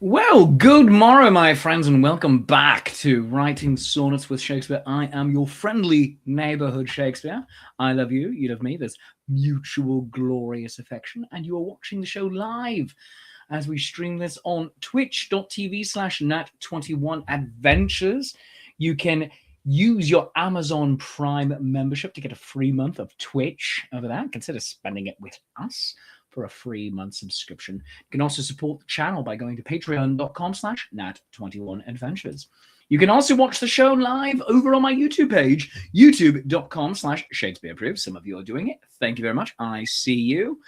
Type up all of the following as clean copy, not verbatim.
Well, good morrow, my friends, and welcome back to Writing Sonnets with Shakespeare. I am your friendly neighbourhood Shakespeare. I love you, you love me. There's mutual glorious affection, and you are watching the show live as we stream this on twitch.tv/nat21adventures. You can use your Amazon Prime membership to get a free month of Twitch over there. Consider spending it with us for a free month subscription. You can also support the channel by going to patreon.com/nat21adventures. You can also watch the show live over on my YouTube page, youtube.com/ShakespeareApproves. Some of you are doing it. Thank you very much. I see you.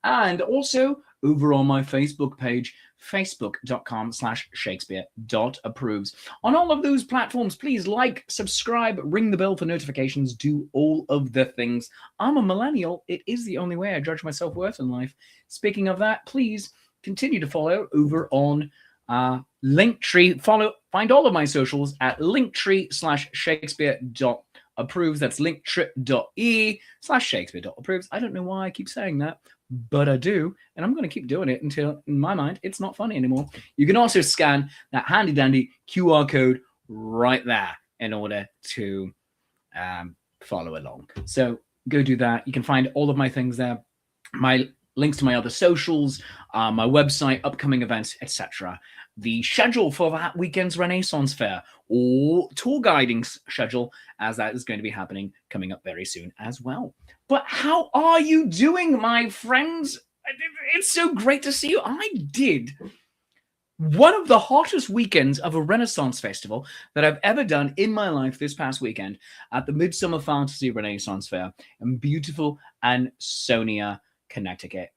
And also over on my Facebook page, facebook.com/Shakespeare.approves. On all of those platforms, please like, subscribe, ring the bell for notifications, do all of the things. I'm a millennial. It is the only way I judge my self-worth in life. Speaking of that, please continue to follow over on Linktree. Find all of my socials at linktree/Shakespeare.approves. That's linktree.e/Shakespeare.approves. I don't know why I keep saying that, but I do, and I'm going to keep doing it until, in my mind, it's not funny anymore. You can also scan that handy-dandy QR code right there in order to follow along. So go do that. You can find all of my things there, my links to my other socials, my website, upcoming events, etc. The schedule for that weekend's Renaissance Fair or tour guiding schedule, as that is going to be happening coming up very soon as well. But how are you doing, my friends? It's so great to see you. I did one of the hottest weekends of a Renaissance festival that I've ever done in my life this past weekend at the Midsummer Fantasy Renaissance Fair in beautiful Ansonia, Connecticut.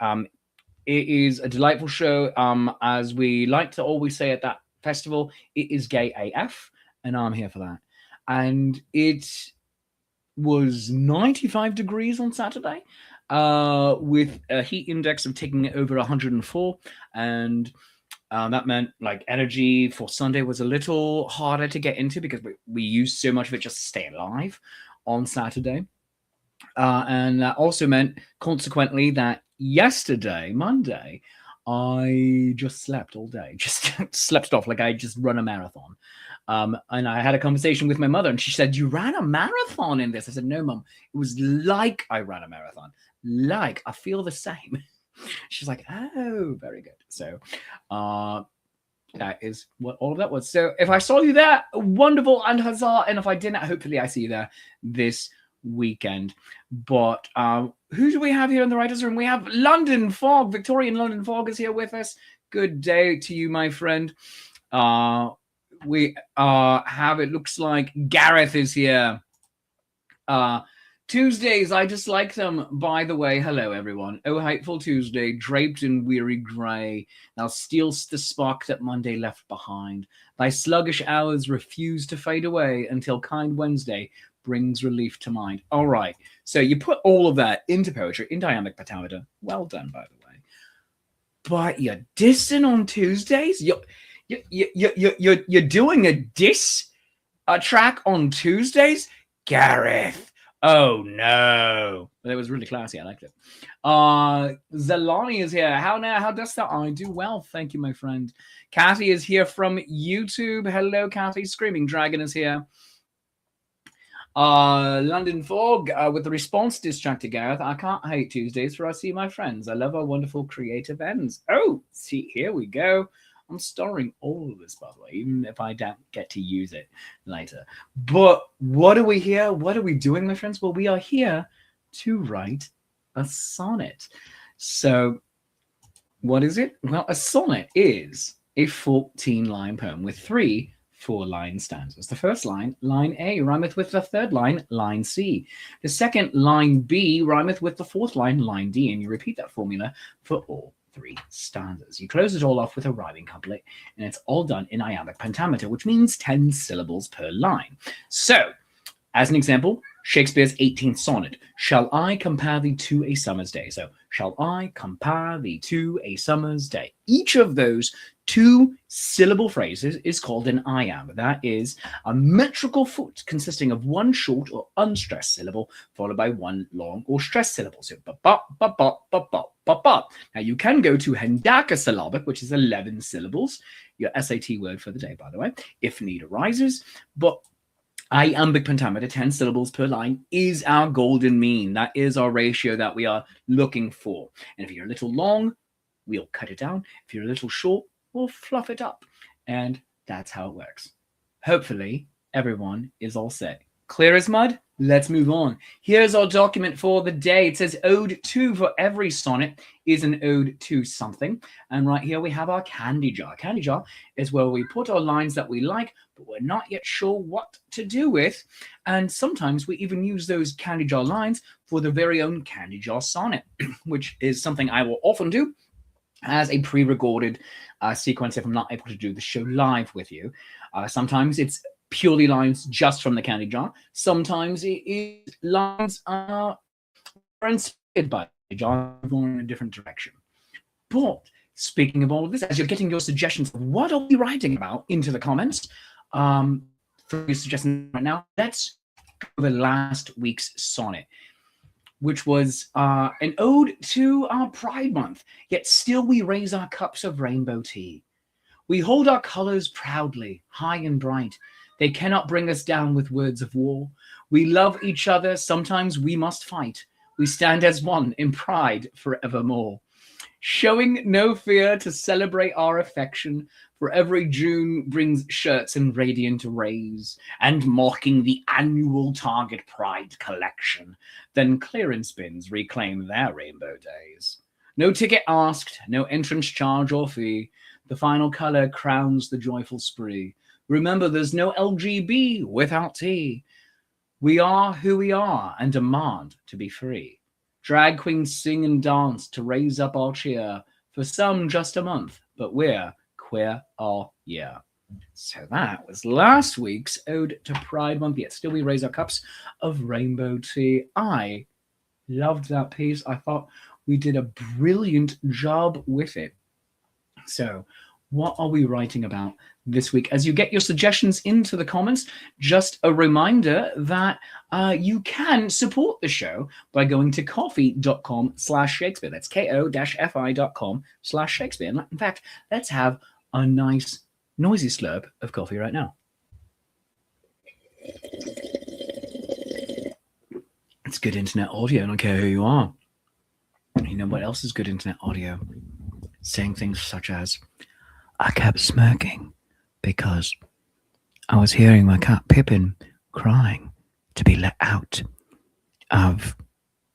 It is a delightful show. As we like to always say at that festival, it is gay AF, and I'm here for that. And it was 95 degrees on Saturday, with a heat index of taking over 104, and that meant like energy for Sunday was a little harder to get into because we used so much of it just to stay alive on Saturday. And that also meant, consequently, that yesterday, Monday, I just slept all day, just slept off like I just run a marathon. And I had a conversation with my mother, and she said, "You ran a marathon in this?" I said, "No, Mum, it was like I ran a marathon. Like, I feel the same." She's like, "Oh, very good." So that is what all of that was. So if I saw you there, wonderful, and huzzah. And if I didn't, hopefully I see you there this weekend. But who do we have here in the writers' room? We have London Fog. Victorian London Fog is here with us. Good day to you, my friend. We have, it looks like Gareth is here. Tuesdays, I just like them, by the way. Hello, everyone. Oh, hateful Tuesday, draped in weary grey, thou steal'st the spark that Monday left behind. Thy sluggish hours refuse to fade away until kind Wednesday brings relief to mind. All right, so you put all of that into poetry, in iambic pentameter. Well done, by the way. But you're dissing on Tuesdays? You're doing a diss track on Tuesdays? Gareth. Oh, no. That was really classy. I liked it. Zalani is here. How dost thou? I do well. Thank you, my friend. Kathy is here from YouTube. Hello, Kathy. Screaming Dragon is here. London Fog with the response diss track to Gareth. I can't hate Tuesdays, for I see my friends. I love our wonderful creative ends. Oh, see, here we go. I'm storing all of this, by the way, even if I don't get to use it later. But what are we here? What are we doing, my friends? Well, we are here to write a sonnet. So what is it? Well, a sonnet is a 14-line poem with 3 4-line stanzas. The first line, line A, rhymeth with the third line, line C. The second, line B, rhymeth with the fourth line, line D. And you repeat that formula for all 3 stanzas. You close it all off with a rhyming couplet, and it's all done in iambic pentameter, which means 10 syllables per line. So, as an example, Shakespeare's 18th sonnet, "Shall I compare thee to a summer's day?" So, shall I compare thee to a summer's day. Each of those 2-syllable phrases is called an iamb. That is a metrical foot consisting of one short or unstressed syllable followed by one long or stressed syllable. So ba-ba, ba-ba, ba-ba, ba-ba. Now you can go to hendecasyllabic, which is 11 syllables, your SAT word for the day, by the way, if need arises. But iambic pentameter, 10 syllables per line, is our golden mean. That is our ratio that we are looking for. And if you're a little long, we'll cut it down. If you're a little short, we'll fluff it up. And that's how it works. Hopefully, everyone is all set. Clear as mud? Let's move on. Here's our document for the day. It says ode to. For every sonnet is an ode to something. And right here we have our candy jar. Candy jar is where we put our lines that we like, but we're not yet sure what to do with. And sometimes we even use those candy jar lines for the very own candy jar sonnet, which is something I will often do as a pre-recorded sequence if I'm not able to do the show live with you. Sometimes it's purely lines just from the candy jar. Sometimes it is lines are inspired by the jar, going in a different direction. But speaking of all of this, as you're getting your suggestions of what are we writing about into the comments, for your suggestions right now, let's go over last week's sonnet, which was an ode to our Pride Month. Yet still we raise our cups of rainbow tea. We hold our colors proudly, high and bright. They cannot bring us down with words of war. We love each other, sometimes we must fight. We stand as one in pride forevermore. Showing no fear to celebrate our affection, for every June brings shirts and radiant rays, and mocking the annual Target Pride collection. Then clearance bins reclaim their rainbow days. No ticket asked, no entrance charge or fee. The final color crowns the joyful spree. Remember, there's no LGB without T. We are who we are and demand to be free. Drag queens sing and dance to raise up our cheer. For some, just a month, but we're queer all year. So that was last week's ode to Pride Month. Yet still we raise our cups of rainbow tea. I loved that piece. I thought we did a brilliant job with it. So what are we writing about this week? As you get your suggestions into the comments, just a reminder that you can support the show by going to ko-fi.com/Shakespeare. That's ko-fi.com/Shakespeare. In fact, let's have a nice noisy slurp of coffee right now. It's good internet audio. I don't care who you are. You know what else is good internet audio? Saying things such as, I kept smirking because I was hearing my cat Pippin crying to be let out of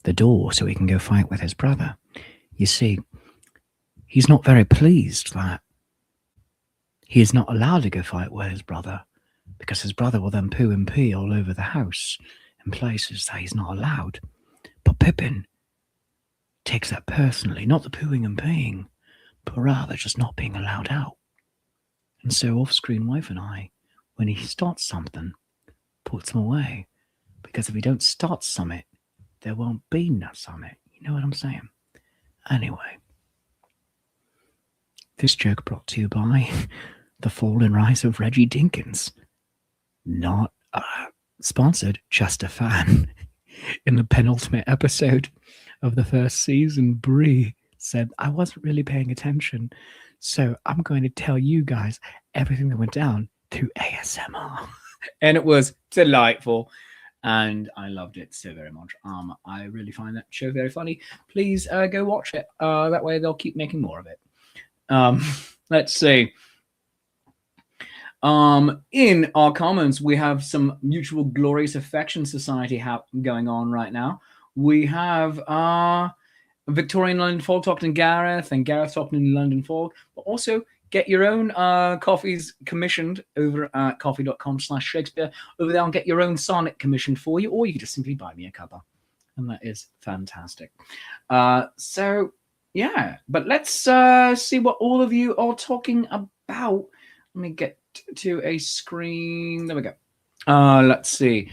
the door so he can go fight with his brother. You see, he's not very pleased that he is not allowed to go fight with his brother, because his brother will then poo and pee all over the house in places that he's not allowed. But Pippin takes that personally, not the pooing and peeing, but rather just not being allowed out. And so off-screen wife and I, when he starts something, puts him away. Because if he don't start something, there won't be no summit. You know what I'm saying? Anyway, this joke brought to you by the fall and rise of Reggie Dinkins. Not sponsored, just a fan. In the penultimate episode of the first season, Bree said, I wasn't really paying attention, so I'm going to tell you guys everything that went down through ASMR. And it was delightful, and I loved it so very much. I really find that show very funny. Please go watch it. That way they'll keep making more of it. Let's see. In our comments, we have some Mutual Glorious Affection Society going on right now. We have Victorian London Folk talking to Gareth, and Gareth talking in London Folk. But also get your own coffees commissioned over at ko-fi.com/Shakespeare. Over there, and get your own sonnet commissioned for you, or you can just simply buy me a cuppa, and that is fantastic. So yeah, but let's see what all of you are talking about. Let me get to a screen. There we go. Let's see.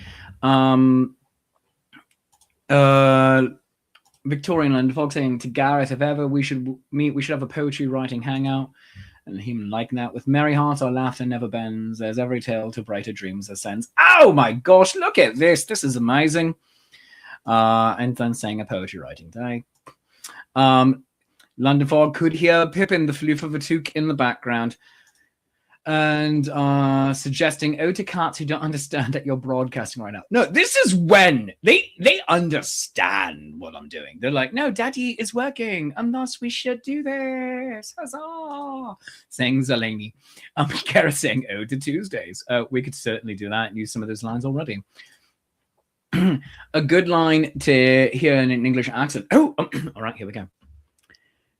Victorian London Fog saying to Gareth, if ever we should meet, we should have a poetry writing hangout. And him liking that. With merry hearts our laughter never bends. There's every tale to brighter dreams ascends. Oh my gosh, look at this. This is amazing. And then saying a poetry writing day. London Fog could hear Pippin the floof of a toque in the background. And suggesting, to cats who don't understand that you're broadcasting right now. No, this is when they understand what I'm doing. They're like, no, Daddy is working, and thus we should do this. Huzzah! Saying Zeleny. Gareth saying, ode to Tuesdays. We could certainly do that and use some of those lines already. A good line to hear in an English accent. All right, here we go.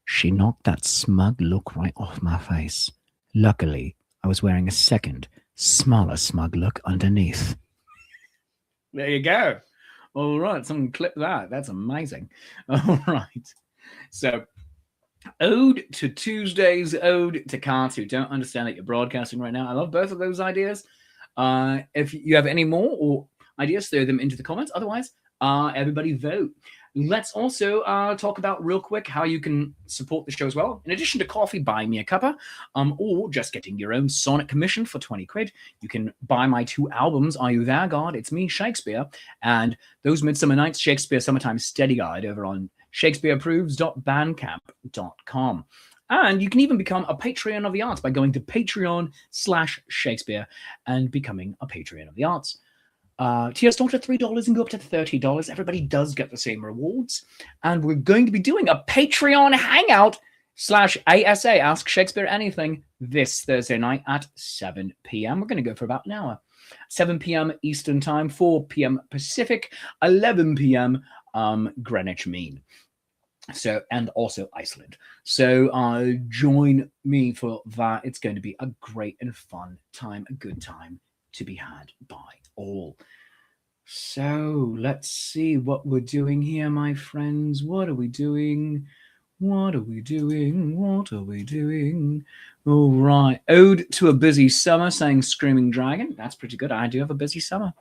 She knocked that smug look right off my face. Luckily, I was wearing a second, smaller smug look underneath. There you go. All right, someone clip that. That's amazing. All right. So, ode to Tuesdays, ode to cats who don't understand that you're broadcasting right now. I love both of those ideas. If you have any more or ideas, throw them into the comments. Otherwise, everybody vote. Let's also talk about real quick how you can support the show as well. In addition to coffee, buy me a cuppa, or just getting your own sonnet commission for 20 quid. You can buy my 2 albums, Are You There, God? It's Me, Shakespeare, and Those Midsummer Nights, Shakespeare Summertime Study Guide over on shakespeareproves.bandcamp.com. And you can even become a Patreon of the Arts by going to Patreon/Shakespeare and becoming a Patreon of the Arts. Tiers start at $3 and go up to $30. Everybody does get the same rewards. And we're going to be doing a Patreon hangout /ASA, Ask Shakespeare Anything, this Thursday night at 7 p.m. We're going to go for about an hour. 7 p.m. Eastern Time, 4 p.m. Pacific, 11 p.m. Greenwich Mean. So, and also Iceland. So join me for that. It's going to be a great and fun time, a good time to be had by all. So let's see what we're doing here, my friends. What are we doing? What are we doing? What are we doing? All right. Ode to a busy summer, saying Screaming Dragon. That's pretty good. I do have a busy summer.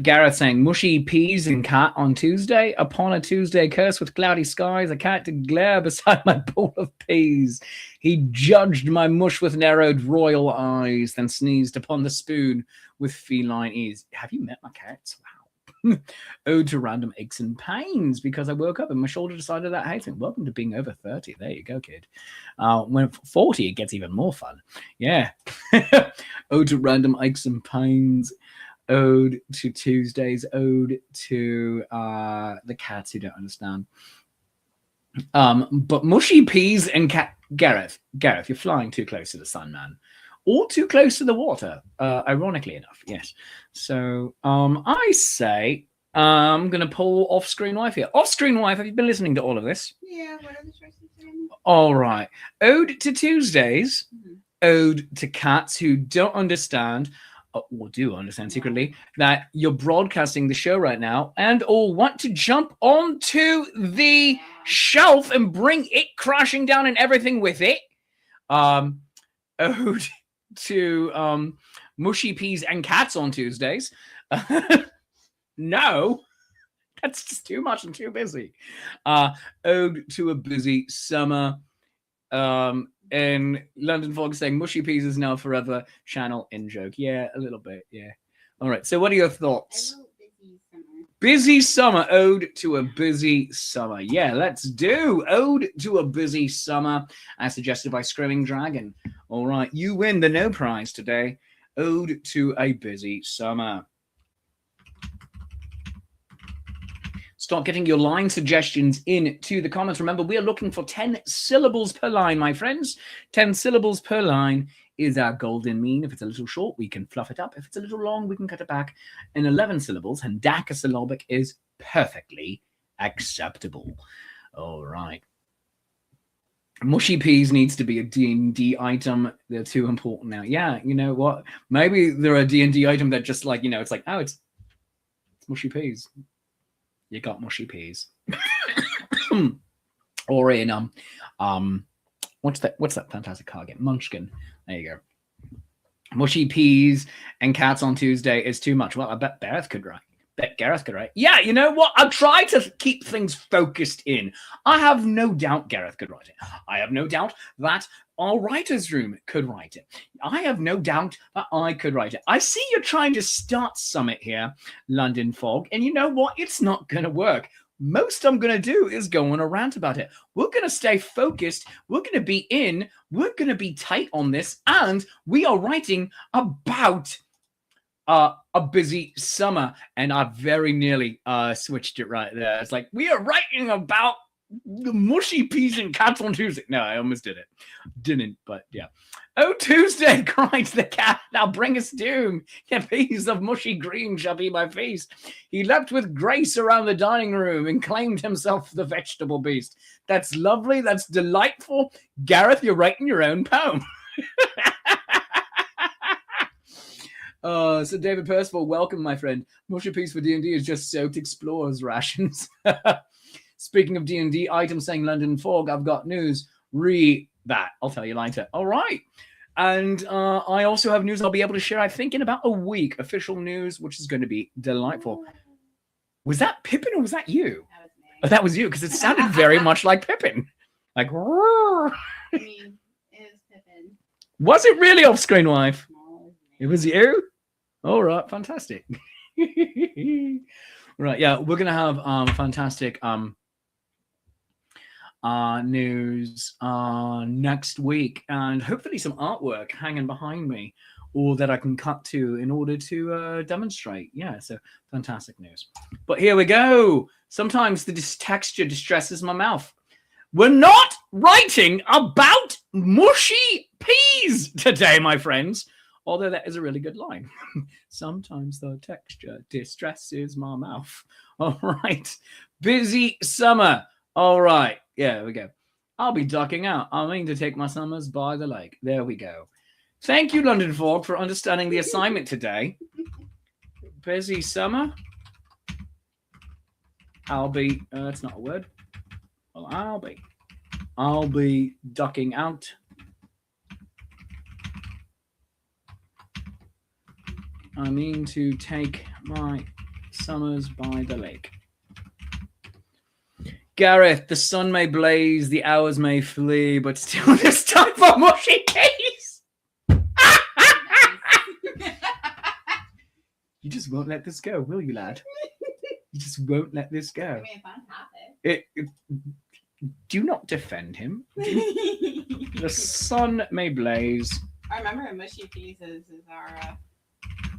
Gareth saying mushy peas and cat on Tuesday. Upon a Tuesday cursed with cloudy skies, a cat did glare beside my bowl of peas. He judged my mush with narrowed royal eyes, then sneezed upon the spoon with feline ease. Have you met my cats? Wow. Ode to random aches and pains, because I woke up and my shoulder decided that hating. Welcome to being over 30. There you go, kid. When 40, it gets even more fun. Yeah. Ode to random aches and pains. Ode to Tuesdays, ode to the cats who don't understand. But mushy peas and Gareth, you're flying too close to the sun, man. Or too close to the water, ironically enough, yes. So I say I'm going to pull Off-Screen Wife here. Off-Screen Wife, have you been listening to all of this? Yeah, what are the choices again? All right. Ode to Tuesdays, ode to cats who don't understand, or do understand secretly, that you're broadcasting the show right now and or want to jump onto the shelf and bring it crashing down and everything with it. Ode to mushy peas and cats on Tuesdays. No, that's just too much and too busy. Ode to a busy summer. And London Fog saying mushy peas is now forever channel in joke. Yeah, a little bit. Yeah. All right. So what are your thoughts? Busy summer. Ode to a busy summer. Yeah, let's do ode to a busy summer as suggested by Screaming Dragon. All right. You win the no prize today. Ode to a busy summer. Start getting your line suggestions into the comments. Remember, we are looking for 10 syllables per line, my friends. 10 syllables per line is our golden mean. If it's a little short, we can fluff it up. If it's a little long, we can cut it back. In 11 syllables, hendacasyllabic is perfectly acceptable. All right. Mushy peas needs to be a D&D item. They're too important now. Yeah, you know what? Maybe they're a D&D item that just like, it's like, oh, it's mushy peas. You got mushy peas. Or in what's that fantastic card game? Munchkin. There you go. Mushy peas and cats on Tuesday is too much. Well, I bet Beth could write. Bet Gareth could write. Yeah, you know what? I'll try to keep things focused in. I have no doubt Gareth could write it. I have no doubt that our writer's room could write it. I have no doubt that I could write it. I see you're trying to start Summit here, London Fog, and you know what? It's not going to work. Most I'm going to do is go on a rant about it. We're going to stay focused. We're going to be in. We're going to be tight on this. And we are writing about a busy summer. And I very nearly switched it right there. It's like, we are writing about the mushy peas and cats on Tuesday. No, I almost did it. Didn't, but yeah. Oh, Tuesday, cried the cat, now bring us doom. A piece of mushy green shall be my feast. He leapt with grace around the dining room and claimed himself the vegetable beast. That's lovely. That's delightful. Gareth, you're writing your own poem. So David Percival, welcome, my friend. Mushy piece for D&D is just soaked explorers rations. Speaking of D&D items saying London Fog, I've got news. Read that. I'll tell you later. All right. And I also have news I'll be able to share, I think, in about a week. Official news, which is going to be delightful. Was that Pippin or was that you? That was me. Oh, that was you, because it sounded very much like Pippin. Like, I mean, it was Pippin. Was it really Off Screen Wife? No, It was you? All right, fantastic. Right, yeah, we're going to have fantastic news next week, and hopefully some artwork hanging behind me, or that I can cut to in order to demonstrate. Yeah, so fantastic news. But here we go. Sometimes the texture distresses my mouth. We're not writing about mushy peas today, my friends. Although that is a really good line. Sometimes the texture distresses my mouth. All right. Busy summer. All right. Yeah, there we go. I'll be ducking out. I mean to take my summers by the lake. There we go. Thank you, London Fog, for understanding the assignment today. Busy summer. I'll be, that's not a word. Well, I'll be ducking out. I mean to take my summers by the lake. Gareth, the sun may blaze, the hours may flee, but still there's time for mushy peas. You just won't let this go, will you, lad? You just won't let this go. I mean, if I'm happy. Do not defend him. The sun may blaze. I remember mushy peas is our.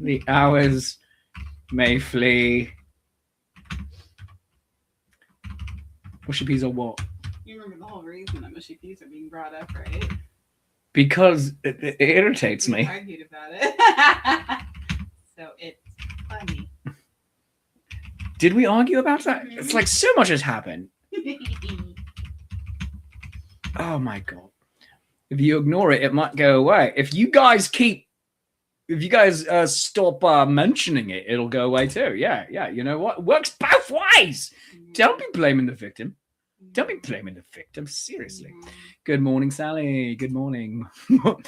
The hours may flee. Mushy peas are what? You remember the whole reason that mushy peas are being brought up, right? Because it irritates We me. argued about it. So it's funny. Did we argue about that? It's like so much has happened. Oh my god. If you ignore it, it might go away. If you guys stop mentioning it, it'll go away too. Yeah. You know what? It works both ways. Don't be blaming the victim. Don't be blaming the victim. Seriously. Good morning, Sally. Good morning. For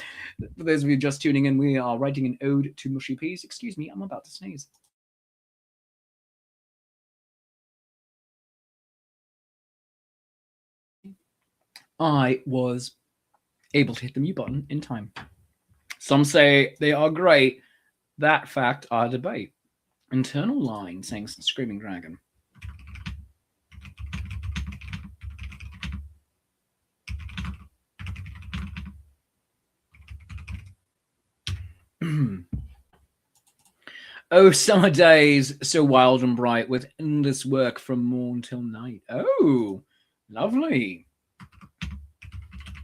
those of you just tuning in, we are writing an ode to mushy peas. Excuse me, I'm about to sneeze. I was able to hit the mute button in time. Some say they are great. That fact I debate. Internal line saying Screaming Dragon. Oh, summer days, so wild and bright, with endless work from morn till night. Oh, lovely.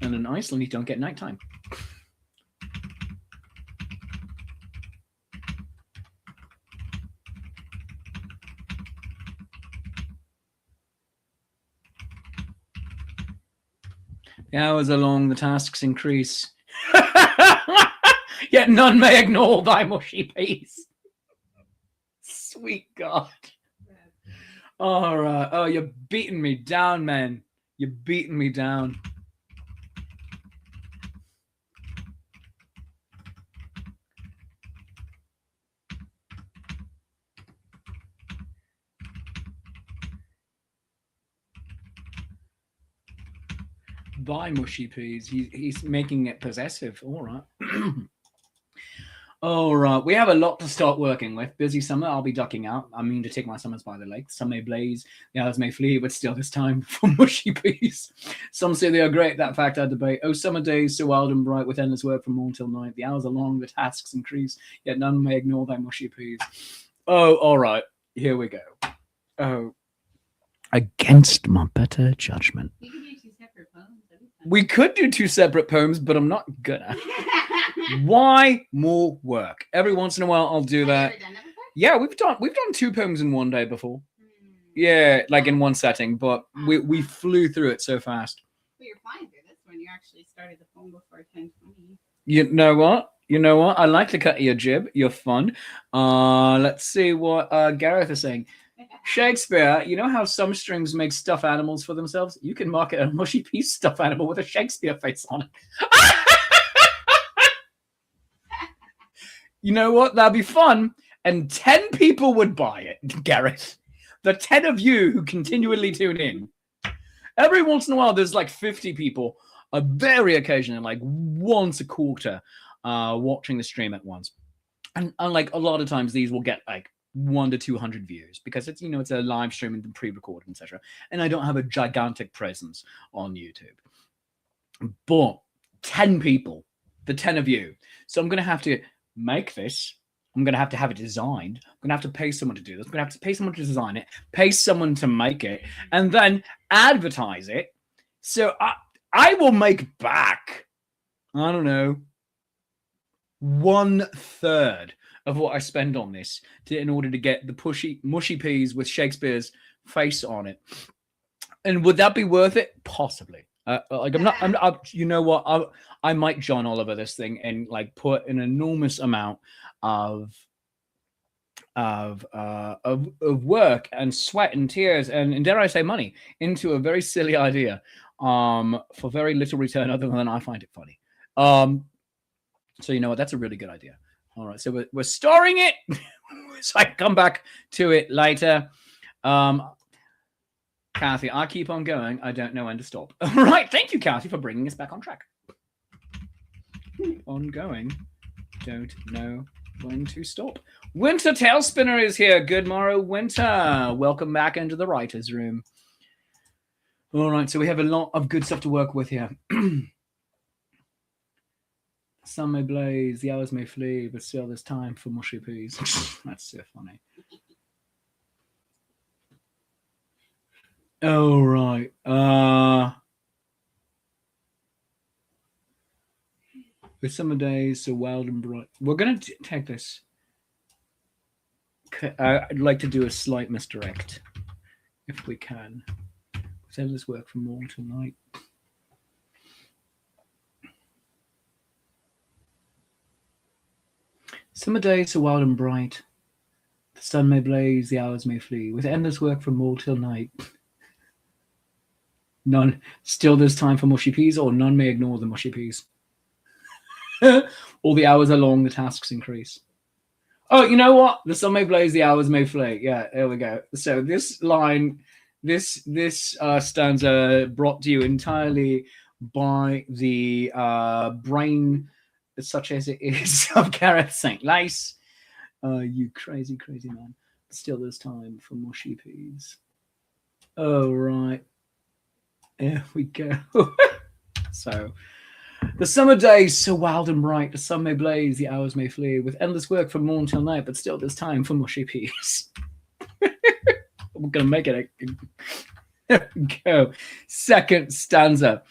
And in Iceland, you don't get nighttime. The hours are long, the tasks increase. Yet none may ignore thy mushy peas. Sweet God. All right. Oh, you're beating me down, man. You're beating me down. Buy mushy peas. He's making it possessive. All right. All right. We have a lot to start working with. Busy summer. I'll be ducking out. I mean to take my summers by the lake. Some may blaze, the others may flee, but still this time for mushy peas. Some say they are great. That fact I debate. Oh, summer days so wild and bright with endless work from morn till night. The hours are long, the tasks increase, yet none may ignore thy mushy peas. Oh, all right. Here we go. Oh. Against my better judgment. You can do 2 separate poems. We could do 2 separate poems, but I'm not gonna. Why more work? Every once in a while, I'll do that. Yeah, we've done 2 poems in one day before. Yeah, like in one setting, but we flew through it so fast. Well, you're flying through this one. You actually started the poem before 10:20. You know what? I like to cut your jib. You're fun. Let's see what Gareth is saying. Shakespeare, you know how some strings make stuffed animals for themselves? You can market a mushy peas stuffed animal with a Shakespeare face on it. You know what? That'd be fun. And 10 people would buy it, Gareth. The 10 of you who continually tune in. Every once in a while, there's like 50 people, very occasionally, like once a quarter, watching the stream at once. And like a lot of times, these will get like 100 to 200 views because it's it's a live stream and pre-recorded, etc. And I don't have a gigantic presence on YouTube. But 10 people, the 10 of you. So I'm going to have to make this. I'm going to have it designed. I'm going to have to pay someone to do this. I'm going to have to pay someone to design it, pay someone to make it, and then advertise it. So I will make back, I don't know, 1/3 of what I spend on this in order to get the mushy peas with Shakespeare's face on it. And would that be worth it? Possibly. Like you know what? I might John Oliver this thing and like put an enormous amount of work and sweat and tears and dare I say money into a very silly idea for very little return other than I find it funny. So you know what? That's a really good idea. All right, so we're storing it, so I can come back to it later. Kathy, I keep on going. I don't know when to stop. All right, thank you, Kathy, for bringing us back on track. Keep on going. Don't know when to stop. Winter Tailspinner is here. Good morrow, Winter. Welcome back into the writer's room. All right, so we have a lot of good stuff to work with here. Sun may blaze, the hours may flee, but still there's time for mushy peas. That's so funny. All right. The summer days so wild and bright. We're going to take this. I'd like to do a slight misdirect, if we can. Let's this work from morning till night. Summer days so wild and bright. The sun may blaze, the hours may flee, with endless work from morn till night. None. Still there's time for mushy peas, or none may ignore the mushy peas. All the hours are long, the tasks increase. Oh, you know what? The sun may blaze, the hours may flee. Yeah, there we go. So this line, this stanza brought to you entirely by the brain, such as it is, of Gareth St. Lace. You crazy, crazy man. Still there's time for mushy peas. Oh, right. There we go. So, the summer days so wild and bright, the sun may blaze, the hours may flee, with endless work from morn till night, but still there's time for mushy peas. We're going to make it. There we go. Second stanza.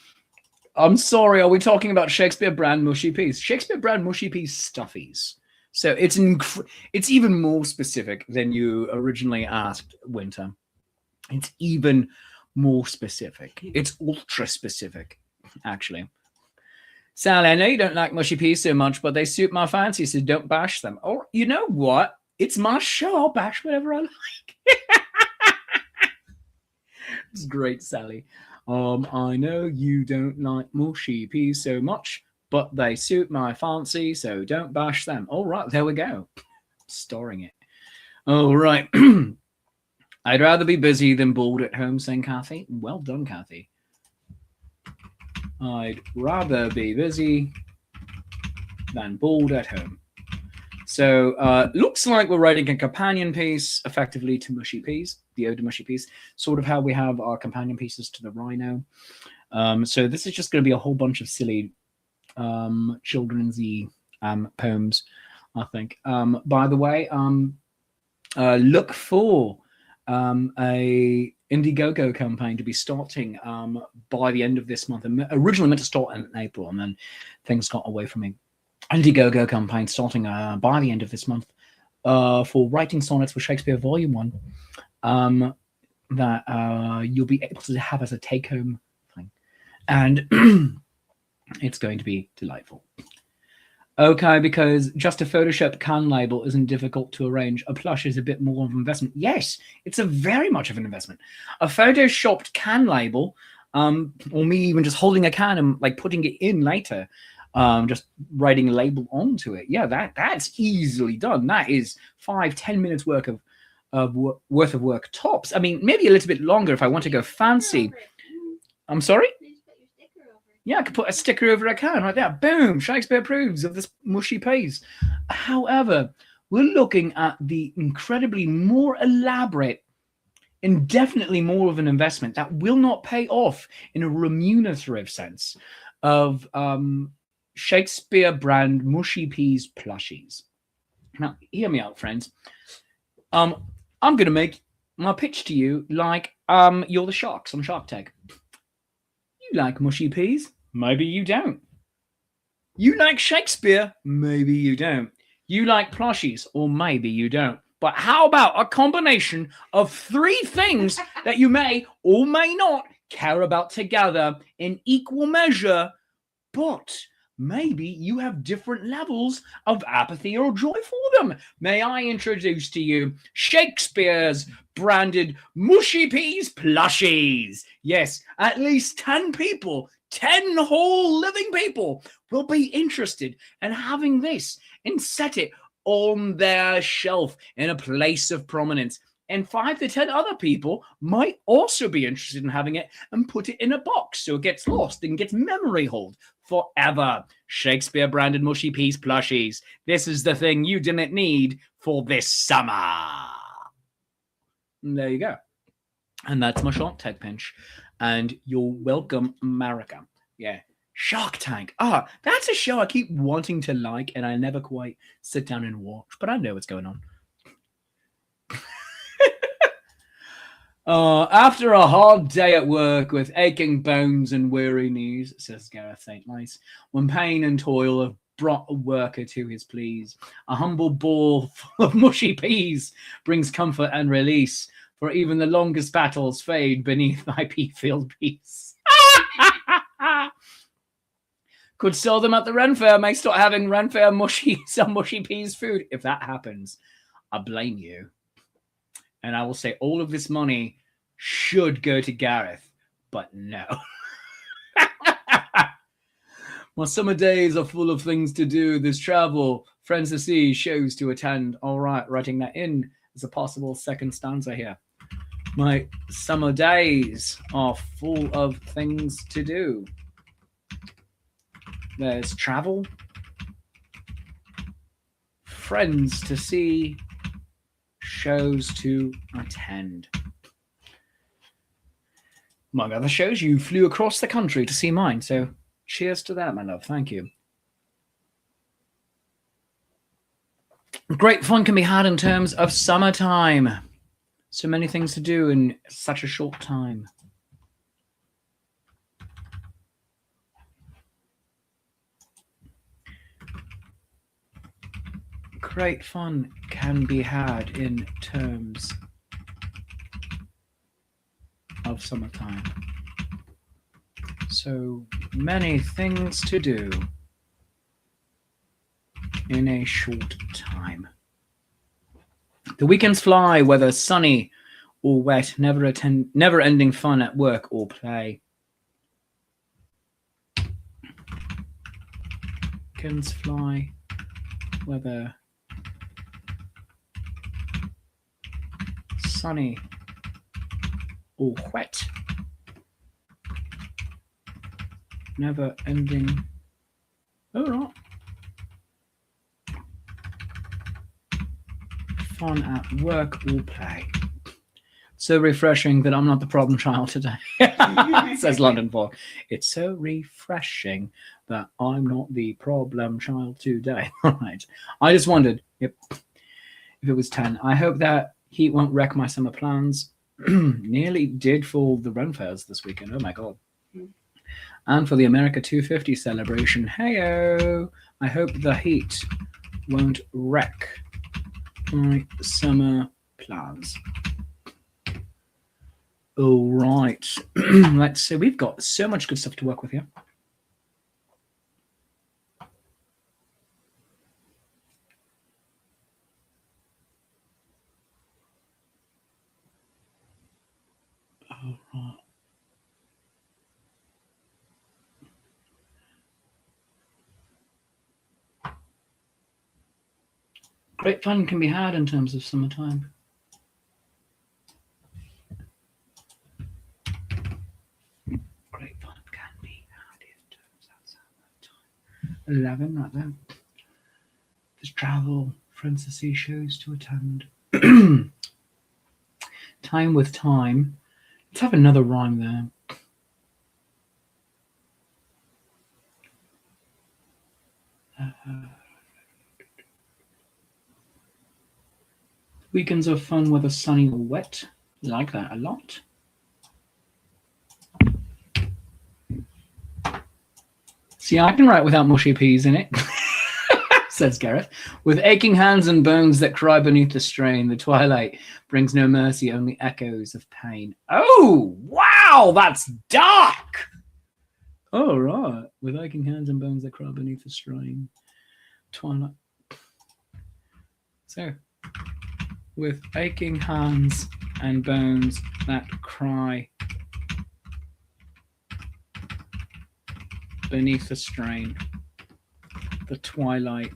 I'm sorry, are we talking about Shakespeare brand mushy peas? Shakespeare brand mushy peas stuffies. So it's even more specific than you originally asked, Winter. It's even more specific. It's ultra specific, actually. Sally, I know you don't like mushy peas so much, but they suit my fancy, so don't bash them. Or you know what? It's my show. I'll bash whatever I like. It's great, Sally. I know you don't like mushy peas so much, but they suit my fancy, so don't bash them. All right, there we go. Storing it. All right. I'd rather be busy than bored at home, saying Kathy. Well done, Kathy. I'd rather be busy than bored at home. So looks like we're writing a companion piece effectively to Mushy Peas, the ode to Mushy Peas, sort of how we have our companion pieces to the Rhino. So this is just going to be a whole bunch of silly children's-y poems, I think. By the way, look for a Indiegogo campaign to be starting by the end of this month. I originally meant to start in April, and then things got away from me. Indiegogo campaign starting by the end of this month for writing sonnets for Shakespeare Volume 1 that you'll be able to have as a take-home thing. And it's going to be delightful. Okay, because just a Photoshop can label isn't difficult to arrange. A plush is a bit more of an investment. Yes, it's a very much of an investment. A photoshopped can label, or me even just holding a can and like putting it in later, just writing a label onto it. Yeah, that's easily done. That is 5-10 minutes worth of work tops. I mean, maybe a little bit longer if I want to go fancy. I'm sorry? Yeah, I could put a sticker over a can right there. Boom! Shakespeare approves of this Mushy Peas. However, we're looking at the incredibly more elaborate and definitely more of an investment that will not pay off in a remunerative sense of Shakespeare brand Mushy Peas plushies. Now, hear me out, friends. I'm going to make my pitch to you like you're the sharks on Shark Tank. You like Mushy Peas? Maybe you don't. You like Shakespeare? Maybe you don't. You like plushies? Or maybe you don't. But how about a combination of 3 things that you may or may not care about together in equal measure, but maybe you have different levels of apathy or joy for them. May I introduce to you Shakespeare's branded Mushy Peas plushies? Yes, at least 10 people, 10 whole living people will be interested in having this and set it on their shelf in a place of prominence. And 5 to 10 other people might also be interested in having it and put it in a box so it gets lost and gets memory hold forever. Shakespeare branded Mushy Peas plushies. This is the thing you didn't need for this summer. And there you go. And that's my Shark Tank pinch. And you're welcome, America. Yeah. Shark Tank. That's a show I keep wanting to like and I never quite sit down and watch, but I know what's going on. After a hard day at work with aching bones and weary knees, says Gareth St. Nice, when pain and toil have brought a worker to his pleas, a humble bowl full of mushy peas brings comfort and release, for even the longest battles fade beneath thy pea-filled peace. Could sell them at the Ren Fair, may start having Ren Fair some mushy peas food. If that happens, I blame you. And I will say all of this money should go to Gareth, but no. My summer days are full of things to do. There's travel, friends to see, shows to attend. All right, writing that in as a possible second stanza here. My summer days are full of things to do. There's travel, friends to see, shows to attend. Among other shows, you flew across the country to see mine, so cheers to that, my love. Thank you. Great fun can be had in terms of summertime. So many things to do in such a short time. Great fun can be had in terms of summertime. So many things to do in a short time. The weekends fly, whether sunny or wet, never-ending fun at work or play. Weekends fly, whether sunny or wet, never ending. All right. Fun at work or play. So refreshing that I'm not the problem child today, says London Fog. It's so refreshing that I'm not the problem child today. All right. I just wondered if it was 10. I hope that heat won't wreck my summer plans. Nearly did for the run fairs this weekend. Oh my God. And for the America 250 celebration. Heyo. I hope the heat won't wreck my summer plans. All right. Let's see. We've got so much good stuff to work with here. All right. Great fun can be had in terms of summertime. Great fun can be had in terms of summertime. 11 right there. There's travel, friends to see, shows to attend. Time with time. Let's have another rhyme there. Weekends are fun whether sunny or wet. Like that a lot. See, I can write without mushy peas in it, says Gareth. With aching hands and bones that cry beneath the strain, the twilight brings no mercy, only echoes of pain. Oh, wow, that's dark. Oh, right. With aching hands and bones that cry beneath the strain, twilight. So, with aching hands and bones that cry beneath the strain, the twilight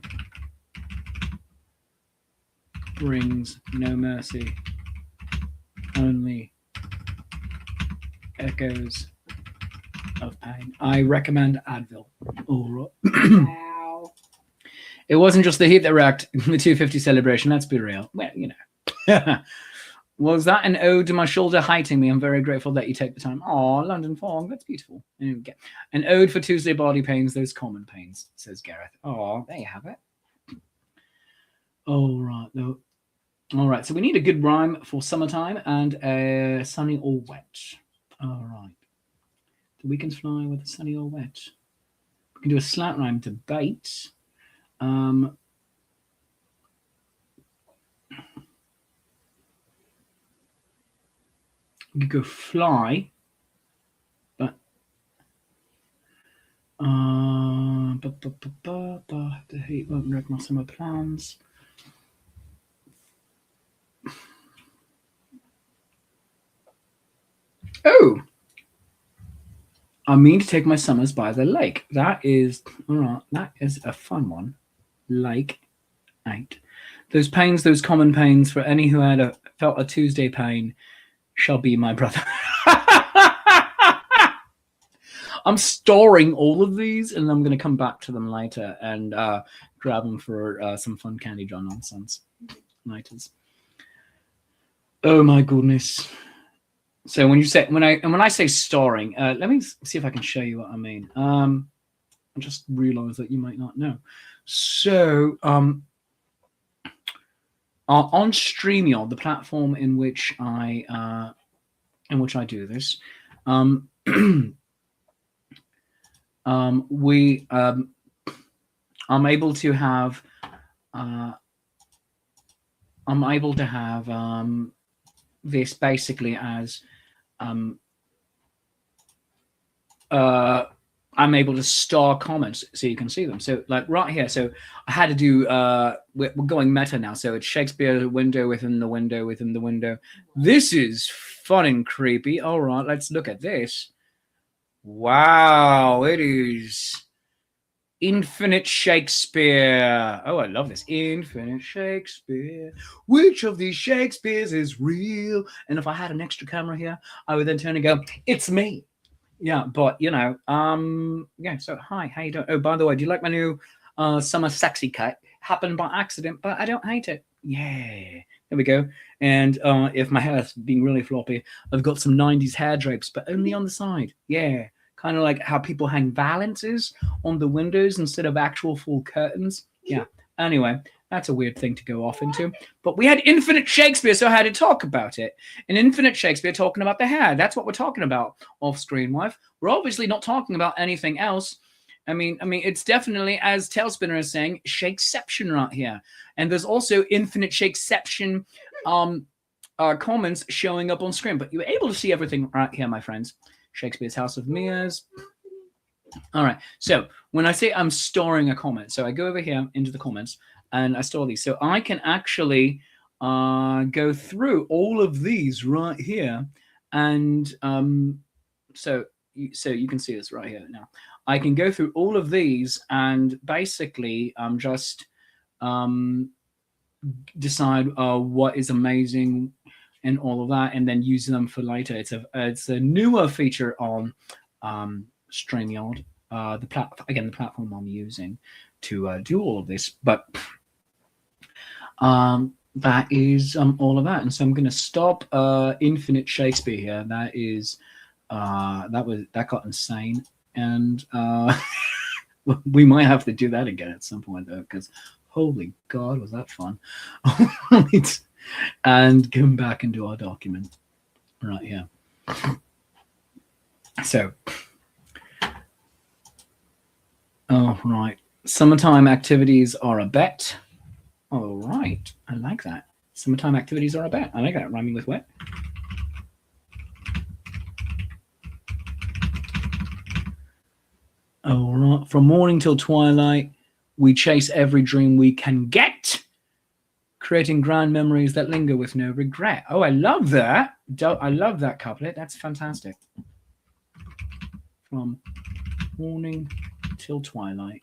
brings no mercy, only echoes of pain. I recommend Advil. All right. Wow. It wasn't just the heat that wrecked the 250 celebration. Let's be real. Well, you know. Was that an ode to my shoulder heighting me? I'm very grateful that you take the time. Oh, London Fog, that's beautiful. An ode for Tuesday body pains, those common pains, says Gareth. Oh, there you have it. All right, though. All right, so we need a good rhyme for summertime and sunny or wet. All right. The weekends fly with sunny or wet. We can do a slat rhyme debate. We could go fly, but the heat won't wreck my summer plans. Oh, I mean to take my summers by the lake. That is all right. That is a fun one. Lake 8. Those pains, those common pains, for any who had felt a Tuesday pain, shall be my brother. I'm storing all of these, and I'm going to come back to them later and grab them for some fun Candy John nonsense nighters. Oh my goodness! So when I say storing, let me see if I can show you what I mean. I just realised that you might not know. So on StreamYard, the platform in which I do this, I'm able to have this basically as I'm able to star comments so you can see them. So like right here, so I had to do, we're going meta now. So it's Shakespeare, window within the window within the window. This is fun and creepy. All right, let's look at this. Wow, it is infinite Shakespeare. Oh, I love this. Infinite Shakespeare. Which of these Shakespeares is real? And if I had an extra camera here, I would then turn and go, it's me. Yeah, but you know, yeah. So hi, how you doing? Oh, by the way, do you like my new summer sexy cut? Happened by accident, but I don't hate it. Yeah, there we go. And if my hair's being really floppy, I've got some '90s hair drapes, but only on the side. Yeah, kind of like how people hang valances on the windows instead of actual full curtains. Yeah. Anyway, that's a weird thing to go off into. But we had Infinite Shakespeare, so I had to talk about it. And Infinite Shakespeare talking about the hair. That's what we're talking about off-screen, wife. We're obviously not talking about anything else. I mean, it's definitely, as Tailspinner is saying, Shakeception right here. And there's also Infinite Shakeception comments showing up on screen. But you're able to see everything right here, my friends. Shakespeare's House of Mirrors. All right. So when I say I'm storing a comment, so I go over here into the comments and I store these. So I can actually go through all of these right here. And so you can see this right here now. I can go through all of these and basically just decide what is amazing and all of that, and then use them for later. It's a newer feature on StreamYard, the platform I'm using to do all of this. But that is all of that. And so I'm going to stop Infinite Shakespeare here. That is that got insane, and we might have to do that again at some point though, because holy God, was that fun. And come back and do our document right here. So, oh right, summertime activities are a bet. All right, I like that. Summertime activities are a bet. I like that, rhyming with wet. All right, from morning till twilight, we chase every dream we can get, creating grand memories that linger with no regret. Oh, I love that. I love that couplet. That's fantastic. From morning till twilight,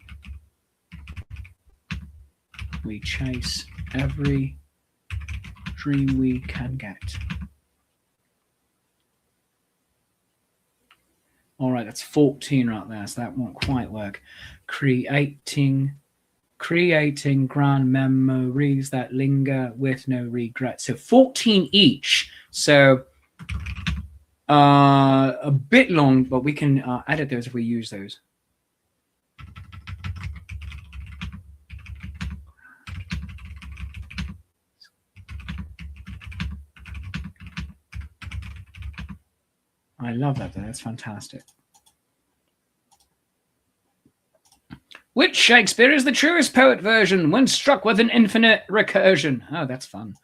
we chase every dream we can get. All right, that's 14 right there, so that won't quite work. Creating grand memories that linger with no regret. So 14 each. So a bit long, but we can edit those if we use those. I love that. That's fantastic. Which Shakespeare is the truest poet version when struck with an infinite recursion? Oh, that's fun.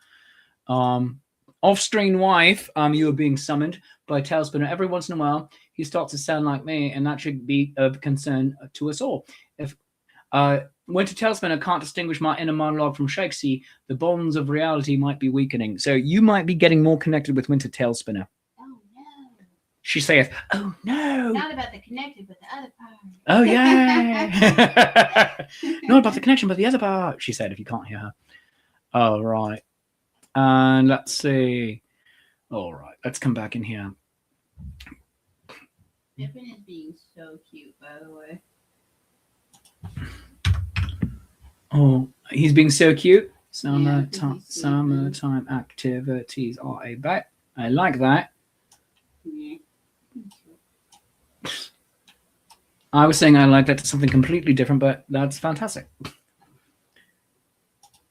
Off-screen wife, you are being summoned by Tailspinner. Every once in a while, he starts to sound like me, and that should be of concern to us all. If Winter Tailspinner can't distinguish my inner monologue from Shakespeare, the bonds of reality might be weakening. So you might be getting more connected with Winter Tailspinner. She saith, "Oh no!" Not about the connected, but the other part. Oh yeah. Not about the connection, but the other part. She said, if you can't hear her. All right. And let's see. All right. Let's come back in here. Pippin is being so cute, by the way. Oh, he's being so cute. Summertime activities are a bet. I like that. Yeah. I was saying I like that to something completely different, but that's fantastic.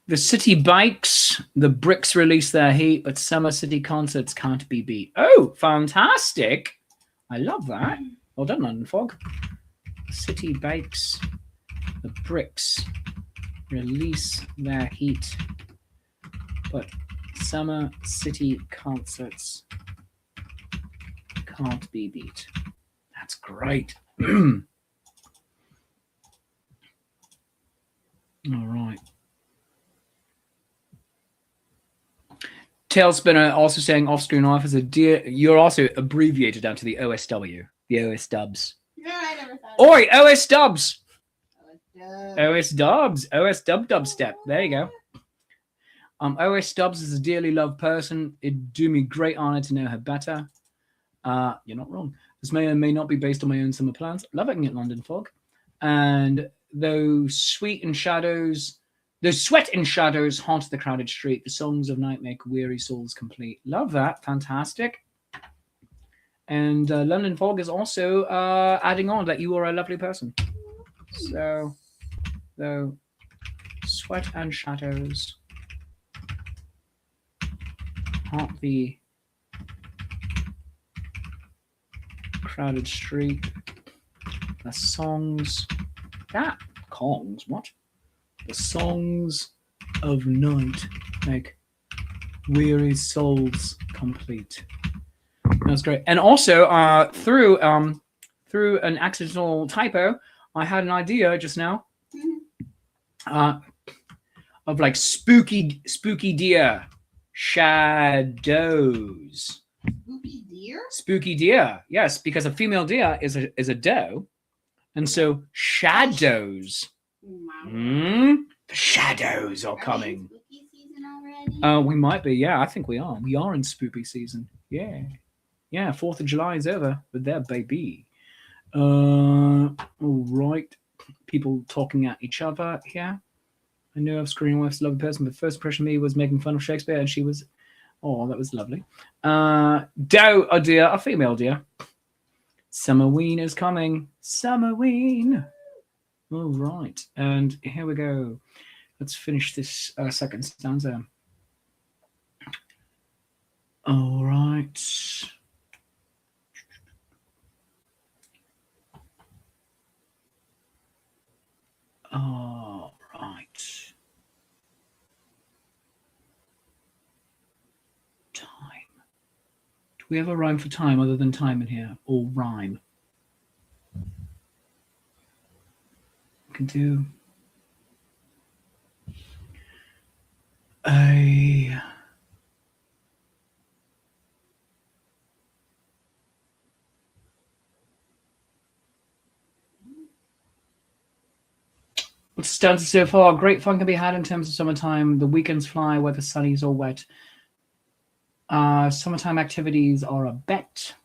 The city bikes, the bricks release their heat, but summer city concerts can't be beat. Oh, fantastic. I love that. Well done, London Fog. City bikes, the bricks release their heat, but summer city concerts can't be beat. That's great. All right. Tailspinner also saying off-screen life is a dear. You're also abbreviated down to the OSW, the OS dubs. No, I never thought. Oi, OS dubs. OS OS dubs. OS dub step. There you go. OS dubs is a dearly loved person. It'd do me great honor to know her better. You're not wrong. This may or may not be based on my own summer plans. Loving it, London fog. And those sweat and shadows haunt the crowded street. The songs of night make weary souls complete. Love that. Fantastic. And London fog is also adding on that you are a lovely person. So, though, sweat and shadows haunt the crowded street. The songs, what? The songs of night make weary souls complete. That's great. And also, through an accidental typo, I had an idea just now of like spooky deer, shadows. Spooky deer? Spooky deer, yes, because a female deer is a doe, and so shadows. Wow. The shadows are coming. We in spooky season already? We might be. Yeah, I think we are. We are in spooky season. Yeah. 4th of July is over with their baby. All right. People talking at each other here. I know I've screen wife's a lovely person, but first impression of me was making fun of Shakespeare, and she was, that was lovely. Doe, a deer, a female deer. Summerween is coming. Summerween. All right. And here we go. Let's finish this second stanza. All right. All right. Time. Do we have a rhyme for time other than time in here? Or rhyme? We can do a... What's the stanza so far? Great fun can be had in terms of summertime. The weekends fly whether sunny's or wet. Summertime activities are a bet.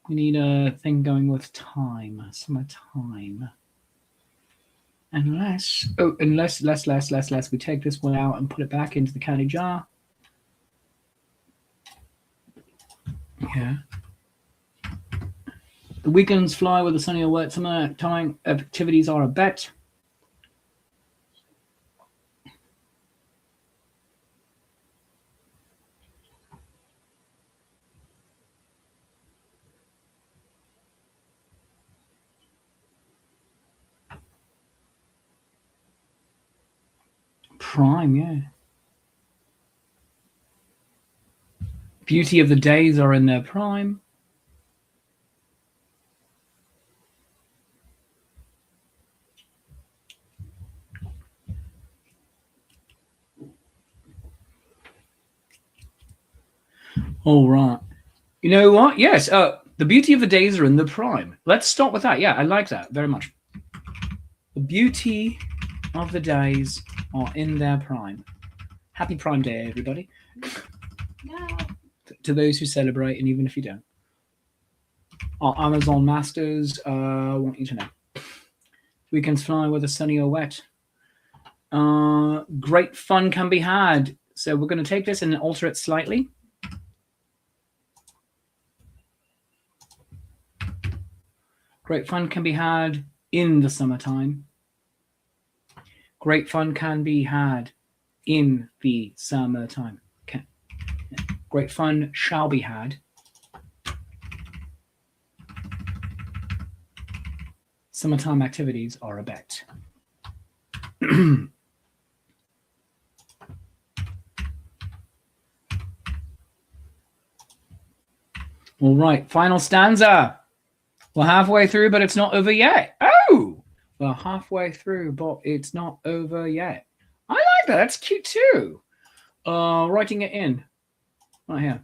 We need a thing going with time. Summertime. Unless we take this one out and put it back into the candy jar. Yeah. The weekends fly whether sunny or wet. Summertime activities are a bet. Prime, yeah. Beauty of the days are in their prime. All right. You know what? Yes. The beauty of the days are in the prime. Let's start with that. Yeah, I like that very much. The beauty of the days are in their prime. Happy Prime Day, everybody. No. To those who celebrate, and even if you don't. Our Amazon masters want you to know. Weekends fly whether sunny or wet. Great fun can be had. So we're going to take this and alter it slightly. Great fun can be had in the summertime. Great fun can be had in the summertime. Okay. Great fun shall be had. Summertime activities are a bet. All right, final stanza. We're halfway through, but it's not over yet. Oh, we're halfway through, but it's not over yet. I like that. That's cute too. Writing it in right here.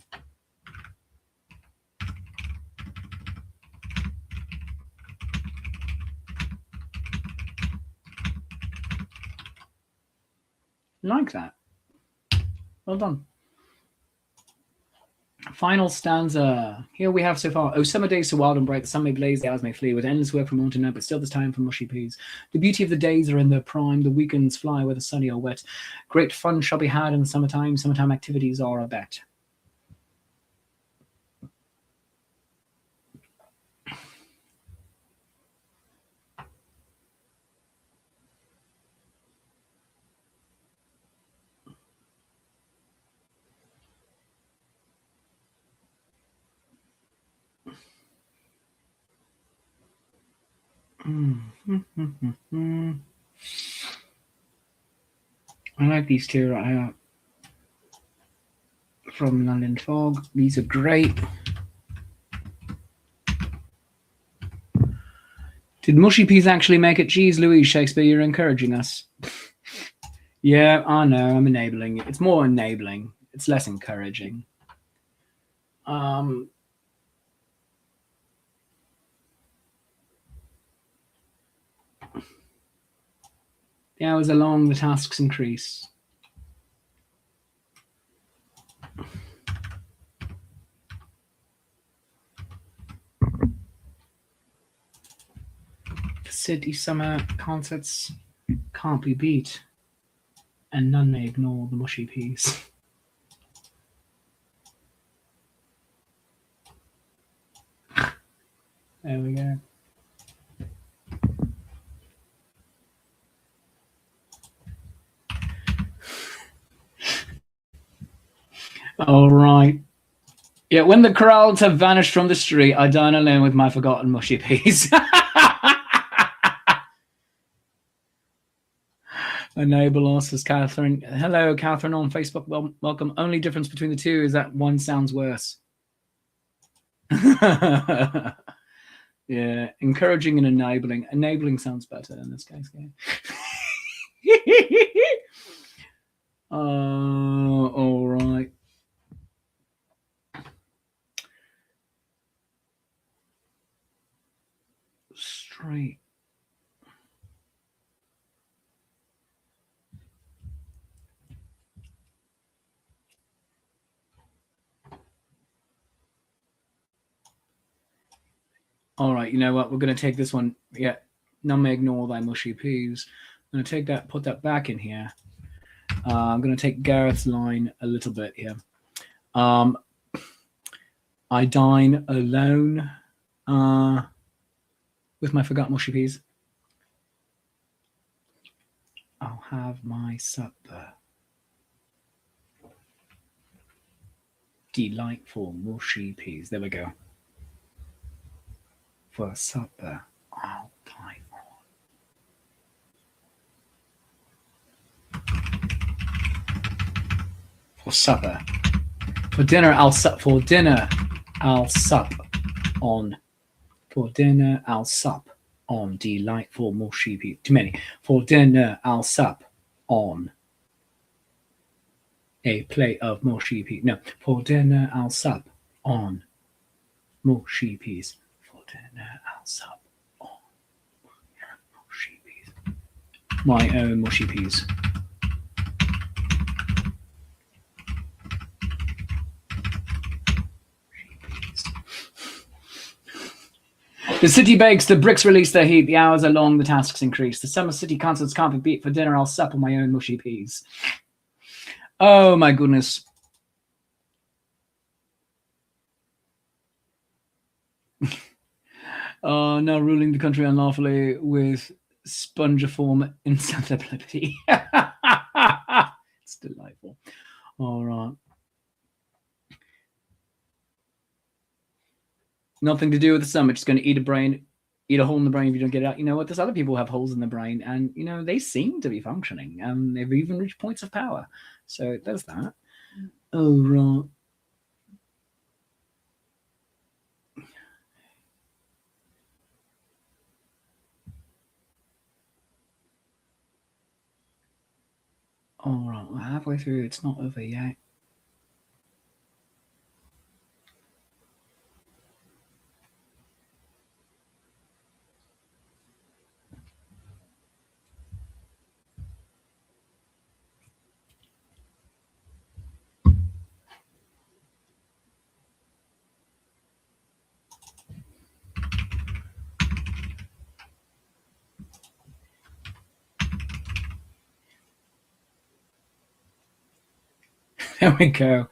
Like that. Well done. Final stanza. Here we have so far. Oh, summer days so wild and bright, the sun may blaze, the hours may flee, with endless work from morn to night, but still there's time for mushy peas. The beauty of the days are in their prime, the weekends fly whether sunny or wet. Great fun shall be had in the summertime activities are a bet. I like these two right here from London Fog. These are great. Did mushy peas actually make it? Geez Louise, Shakespeare, you're encouraging us. Yeah, I know, I'm enabling it. It's more enabling. It's less encouraging. The hours are long, the tasks increase. The city summer concerts can't be beat, and none may ignore the mushy peas. There we go. All right. Yeah, when the crowds have vanished from the street, I dine alone with my forgotten mushy peas. Enable us, says Catherine. Hello, Catherine on Facebook. Well, welcome. Only difference between the two is that one sounds worse. Yeah, encouraging and enabling. Enabling sounds better in this case. All right. Straight. All right, you know what? We're going to take this one. Yeah, none may ignore thy mushy peas. I'm going to take that, put that back in here. I'm going to take Gareth's line a little bit here. I dine alone with my forgotten mushy peas. I'll have my supper. Delightful mushy peas. There we go. For supper, I'll dine on. For supper. For dinner, I'll sup. For dinner, I'll sup on. For dinner, I'll sup on delightful mushy peas. Too many. For dinner, I'll sup on a plate of mushy peas. No. For dinner, I'll sup on mushy peas. For dinner, I'll sup on mushy peas. My own mushy peas. The city bakes, the bricks release their heat, the hours are long, the tasks increase. The summer city concerts can't be beat. For dinner, I'll sup on my own mushy peas. Oh my goodness. Now ruling the country unlawfully with spongiform insensibility. It's delightful. All right. Nothing to do with the summer. Just going to eat a hole in the brain if you don't get it out. You know what? There's other people who have holes in the brain, and you know they seem to be functioning, and they've even reached points of power. So there's that. Oh right. All right. We're halfway through. It's not over yet. There we go.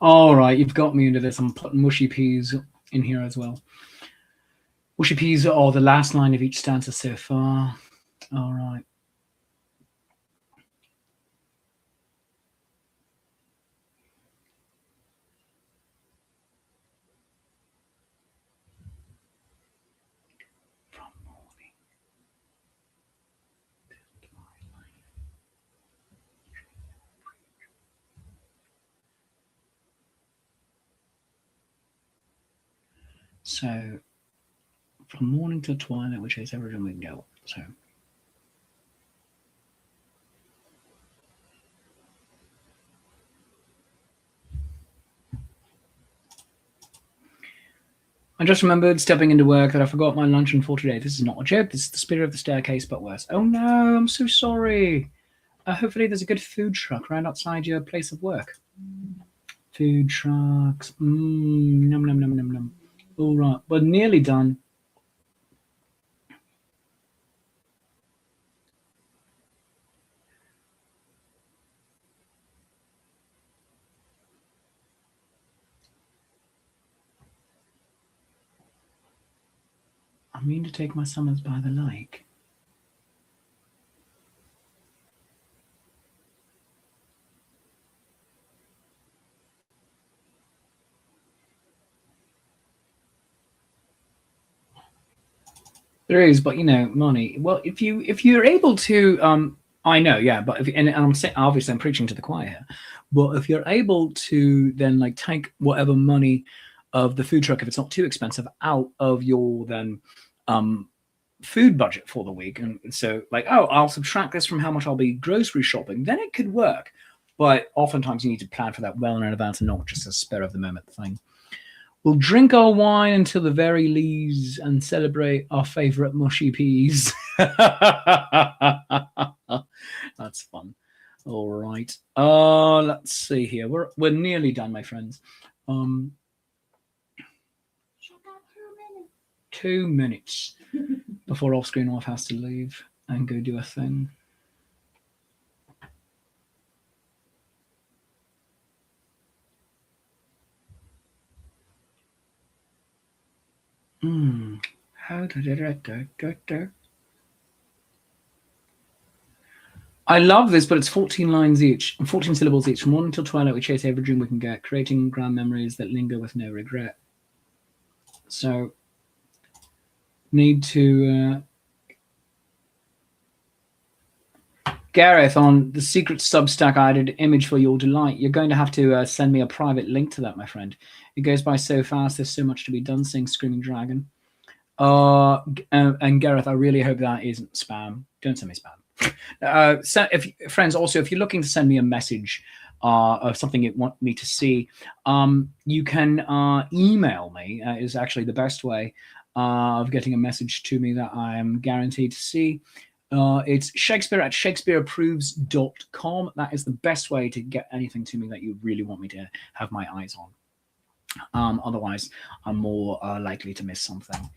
All right, you've got me into this. I'm putting mushy peas in here as well. Mushy peas are the last line of each stanza so far. All right. From morning till twilight. So, from morning till twilight, which is everything we can go. So, I just remembered stepping into work that I forgot my luncheon for today. This is not a joke. This is the spirit of the staircase, but worse. Oh no, I'm so sorry. Hopefully there's a good food truck right outside your place of work. Food trucks. Num, num, num, num, num. All right, we're nearly done. I mean to take my summers by the lake. There is, but money. Well, if you're able to, I know, yeah, but and I'm saying obviously I'm preaching to the choir here, but if you're able to then like take whatever money of the food truck, if it's not too expensive, out of your then food budget for the week, and so like, oh, I'll subtract this from how much I'll be grocery shopping, then it could work. But oftentimes you need to plan for that well in advance and not just a spur of the moment thing. We'll drink our wine until the very lees and celebrate our favorite mushy peas. That's fun. All right. Let's see here. We're nearly done, my friends. 2 minutes before off-screen off has to leave and go do a thing. How I love this, but it's 14 lines each, 14 syllables each. From morning till twilight, we chase every dream we can get, creating grand memories that linger with no regret. So, need to Gareth, on the secret Substack I added image for your delight. You're going to have to send me a private link to that, my friend. It goes by so fast. There's so much to be done. Saying Screaming Dragon. And Gareth, I really hope that isn't spam. Don't send me spam. Friends, also, if you're looking to send me a message of something you want me to see, you can email me. Is actually the best way of getting a message to me that I am guaranteed to see. It's Shakespeare at shakespeareapproves.com. That is the best way to get anything to me that you really want me to have my eyes on. Otherwise, I'm more likely to miss something.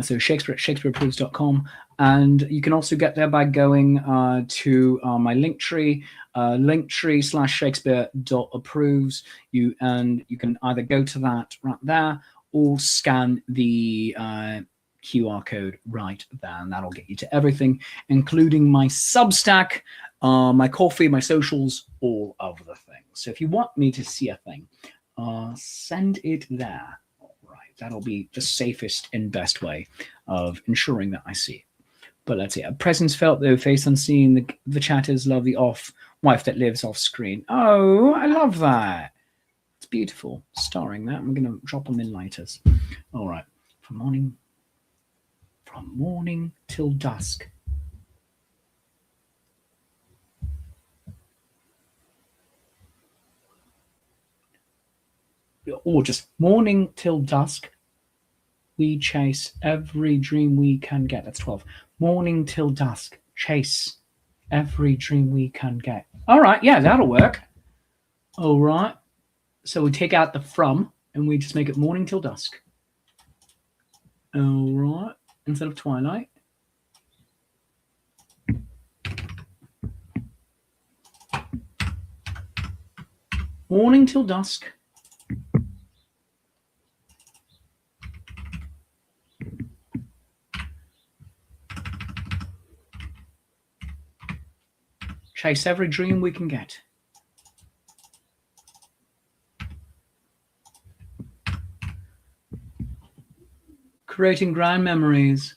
So Shakespeare at shakespeareapproves.com. And you can also get there by going to my Linktree, linktree/shakespeare.approves. You can either go to that right there or scan the QR code right there, and that'll get you to everything, including my Substack, my coffee, my socials, all of the things. So if you want me to see a thing, send it there. All right, that'll be the safest and best way of ensuring that I see it. But let's see. A presence felt, though face unseen. The chatters love the wife that lives off screen. Oh, I love that. It's beautiful. Starring that. I'm going to drop them in lighters. All right. From morning till dusk. Or just morning till dusk. We chase every dream we can get. That's 12. Morning till dusk. Chase every dream we can get. All right. Yeah, that'll work. All right. So we take out the from and we just make it morning till dusk. All right. Instead of twilight. Morning till dusk. Chase every dream we can get. Creating grand memories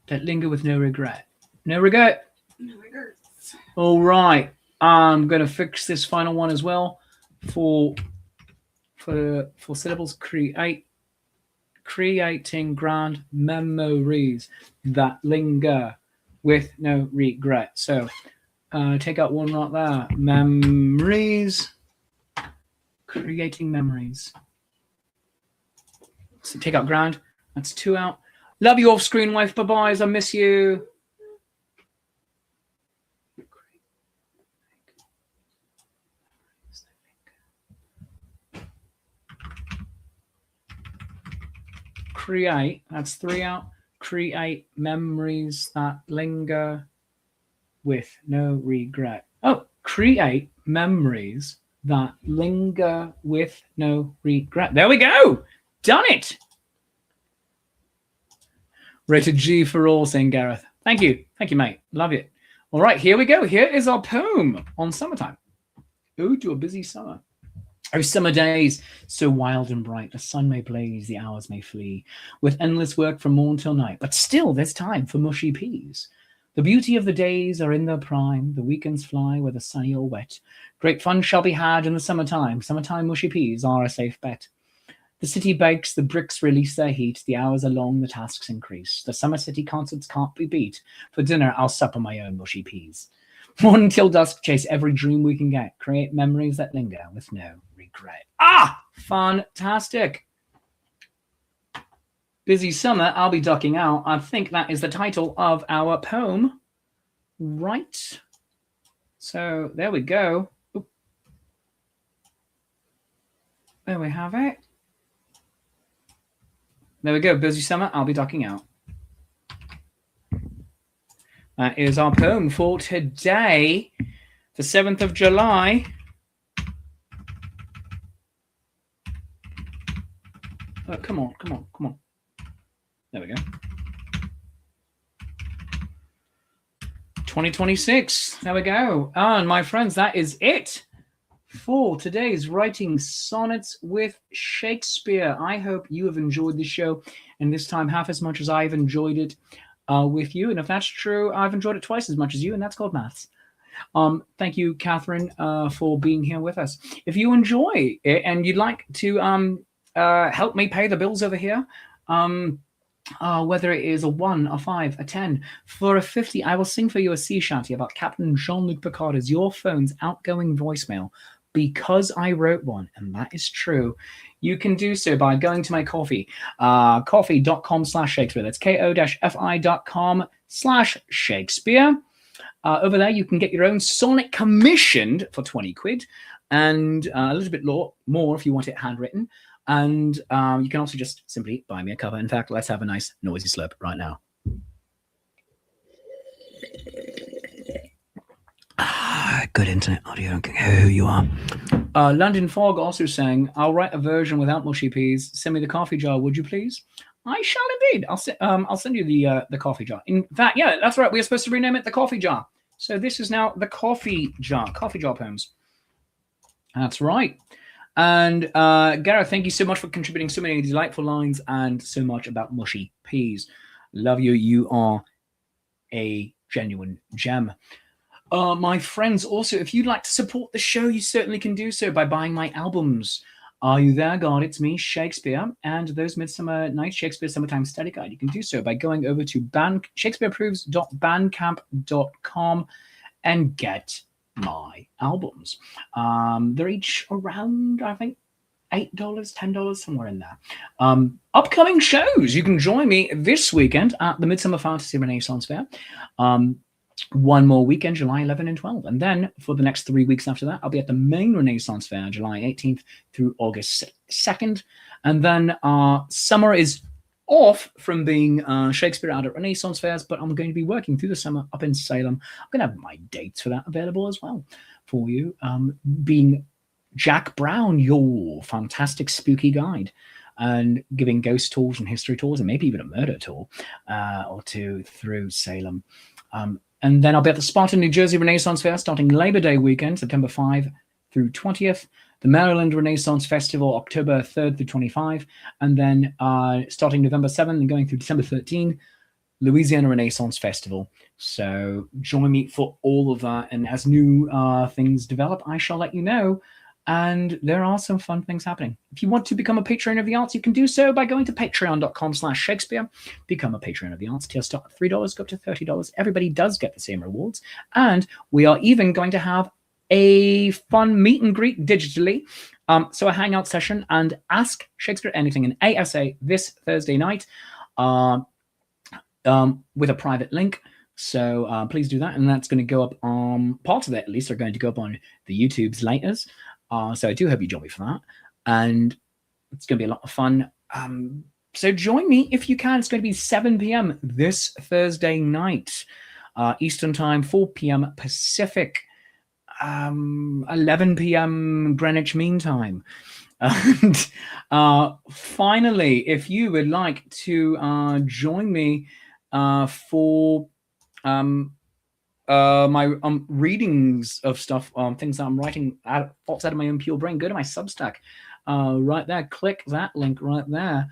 that linger with no regret. No regret. No regrets. All right. I'm going to fix this final one as well for syllables. Creating grand memories that linger with no regret. So take out one right there. Memories. Creating memories. So take out grand. That's 2 out. Love you off screen, wife. Bye-byes. I miss you. Create. That's 3 out. Create memories that linger with no regret. Oh, create memories that linger with no regret. There we go. Done it. Rated G for all, saying Gareth. Thank you. Thank you, mate. Love it. All right, here we go. Here is our poem on summertime. Ode to a busy summer. Oh, summer days, so wild and bright, the sun may blaze, the hours may flee, with endless work from morn till night, but still there's time for mushy peas. The beauty of the days are in their prime, the weekends fly whether sunny or wet. Great fun shall be had in the summertime mushy peas are a safe bet. The city bakes, the bricks release their heat, the hours are long, the tasks increase. The summer city concerts can't be beat. For dinner, I'll sup on my own mushy peas. Morning till dusk, chase every dream we can get, create memories that linger with no regret. Ah, fantastic. Busy summer, I'll be ducking out. I think that is the title of our poem, right? So there we go. Oop. There we have it. There we go. Busy summer, I'll be ducking out. That is our poem for today, the 7th of July. Oh, come on. There we go. 2026. There we go. And my friends, that is it for today's Writing Sonnets with Shakespeare. I hope you have enjoyed this show, and this time half as much as I've enjoyed it with you. And if that's true, I've enjoyed it twice as much as you, and that's called maths. Thank you, Catherine, for being here with us. If you enjoy it and you'd like to help me pay the bills over here, whether it is a 1, a 5, a 10, for a 50, I will sing for you a sea shanty about Captain Jean-Luc Picard as your phone's outgoing voicemail, because I wrote one, and that is true. You can do so by going to my Ko-fi, ko-fi.com/Shakespeare. That's ko-fi.com/Shakespeare. Over there, you can get your own sonnet commissioned for 20 quid, and a little bit more if you want it handwritten. And you can also just simply buy me a cover. In fact, let's have a nice noisy slurp right now. Good internet audio, don't care who you are. London Fog also saying, I'll write a version without mushy peas. Send me the coffee jar, would you please? I shall indeed. I'll send you the coffee jar. In fact, yeah, that's right. We were supposed to rename it the coffee jar. So this is now the coffee jar poems. That's right. And Gareth, thank you so much for contributing so many delightful lines and so much about mushy peas. Love you. You are a genuine gem. My friends, also, if you'd like to support the show, you certainly can do so by buying my albums. Are You There, God? It's Me, Shakespeare, and Those Midsummer Nights, Shakespeare Summertime Study Guide. You can do so by going over to shakespeareapproves.bandcamp.com and get my albums. They're each around, I think, $8, $10, somewhere in there. Upcoming shows. You can join me this weekend at the Midsummer Fantasy Renaissance Fair. One more weekend, July 11 and 12. And then for the next 3 weeks after that, I'll be at the main Renaissance Fair, July 18th through August 2nd. And then summer is off from being Shakespeare out at Renaissance Fairs, but I'm going to be working through the summer up in Salem. I'm going to have my dates for that available as well for you. Being Jack Brown, your fantastic spooky guide, and giving ghost tours and history tours, and maybe even a murder tour or two through Salem. And then I'll be at the Spartan, New Jersey Renaissance Fair starting Labor Day weekend, September 5 through 20th. The Maryland Renaissance Festival, October 3rd through 25. And then starting November 7th and going through December 13th, Louisiana Renaissance Festival. So join me for all of that. And as new things develop, I shall let you know. And there are some fun things happening. If you want to become a patron of the arts, you can do so by going to patreon.com/Shakespeare. Become a patron of the arts. Tier start at $3, go up to $30. Everybody does get the same rewards. And we are even going to have a fun meet and greet digitally. So a hangout session and Ask Shakespeare Anything in ASA this Thursday night with a private link. So please do that. And that's going to go up on parts of it, at least, are going to go up on the YouTube's laters. So I do hope you join me for that. And it's going to be a lot of fun. So join me if you can. It's going to be 7 p.m. this Thursday night, Eastern Time, 4 p.m. Pacific, 11 p.m. Greenwich Mean Time. And finally, if you would like to join me for my readings of stuff, things that I'm writing, thoughts out of my own pure brain, go to my Substack right there. Click that link right there.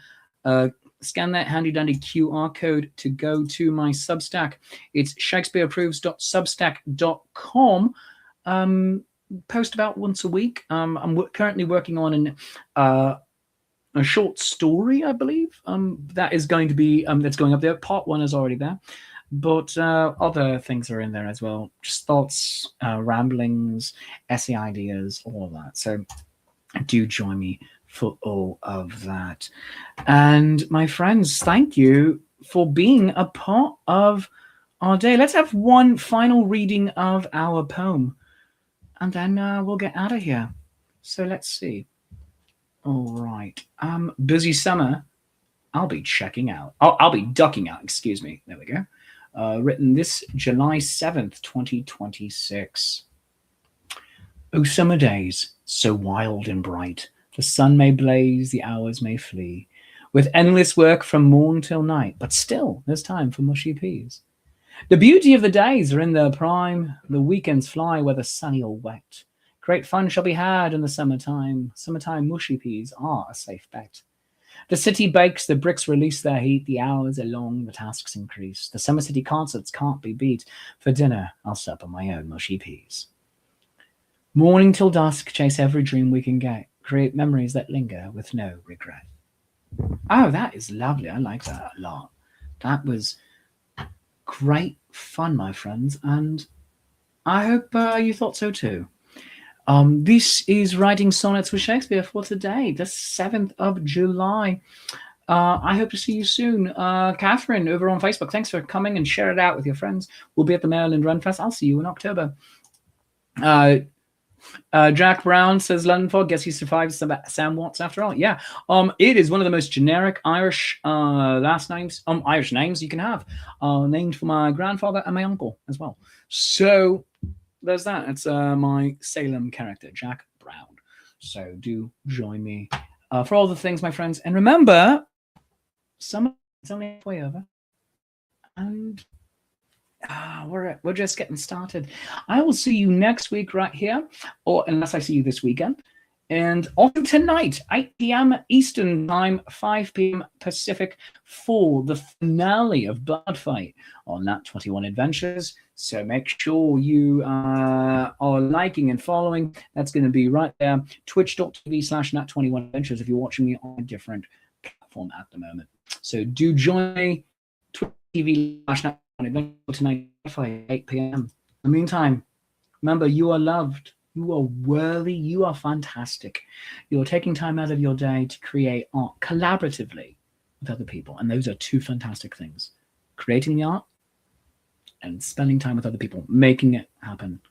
Scan that handy dandy QR code to go to my Substack. It's shakespeareapproves.substack.com. Post about once a week. I'm currently working on a short story, I believe, that is going to be that's going up there. Part 1 is already there. But other things are in there as well. Just thoughts, ramblings, essay ideas, all of that. So do join me for all of that. And my friends, thank you for being a part of our day. Let's have one final reading of our poem. And then we'll get out of here. So let's see. All right. Busy summer. I'll be checking out. I'll be ducking out. Excuse me. There we go. Written this July 7th, 2026. O summer days, so wild and bright, the sun may blaze, the hours may flee, with endless work from morn till night, but still there's time for mushy peas. The beauty of the days are in their prime, the weekends fly whether sunny or wet. Great fun shall be had in the summertime mushy peas are a safe bet. The city bakes, the bricks release their heat, the hours are long, the tasks increase. The summer city concerts can't be beat. For dinner, I'll sup on my own mushy peas. Morning till dusk, chase every dream we can get. Create memories that linger with no regret. Oh, that is lovely. I like that a lot. That was great fun, my friends. And I hope you thought so too. This is Writing Sonnets with Shakespeare for today, the 7th of July. I hope to see you soon. Catherine over on Facebook, thanks for coming and share it out with your friends. We'll be at the Maryland Run Fest. I'll see you in October. Jack Brown says London Fog, guess he survives Sam Watts after all. Yeah, it is one of the most generic Irish last names, Irish names you can have, named for my grandfather and my uncle as well. So there's that. It's my Salem character, Jack Brown. So do join me for all the things, my friends. And remember, summer is only halfway over. And we're just getting started. I will see you next week right here, or unless I see you this weekend. And also tonight, 8 p.m. Eastern Time, 5 p.m. Pacific, for the finale of Blood Fight on Nat 21 Adventures. So make sure you are liking and following. That's going to be right there, twitch.tv/Nat21 Adventures if you're watching me on a different platform at the moment. So do join me, twitch.tv/Nat21 Adventures tonight, 8 p.m. In the meantime, remember, you are loved. You are worthy. You are fantastic. You're taking time out of your day to create art collaboratively with other people. And those are two fantastic things. Creating the art and spending time with other people, making it happen.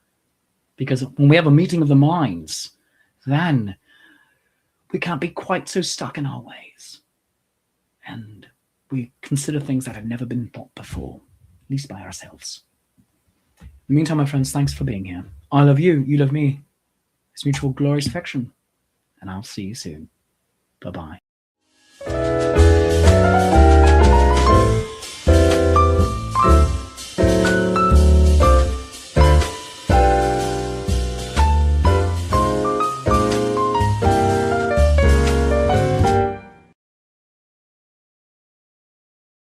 Because when we have a meeting of the minds, then we can't be quite so stuck in our ways. And we consider things that have never been thought before, at least by ourselves. In the meantime, my friends, thanks for being here. I love you. You love me. this mutual glorious affection. And I'll see you soon. Bye-bye.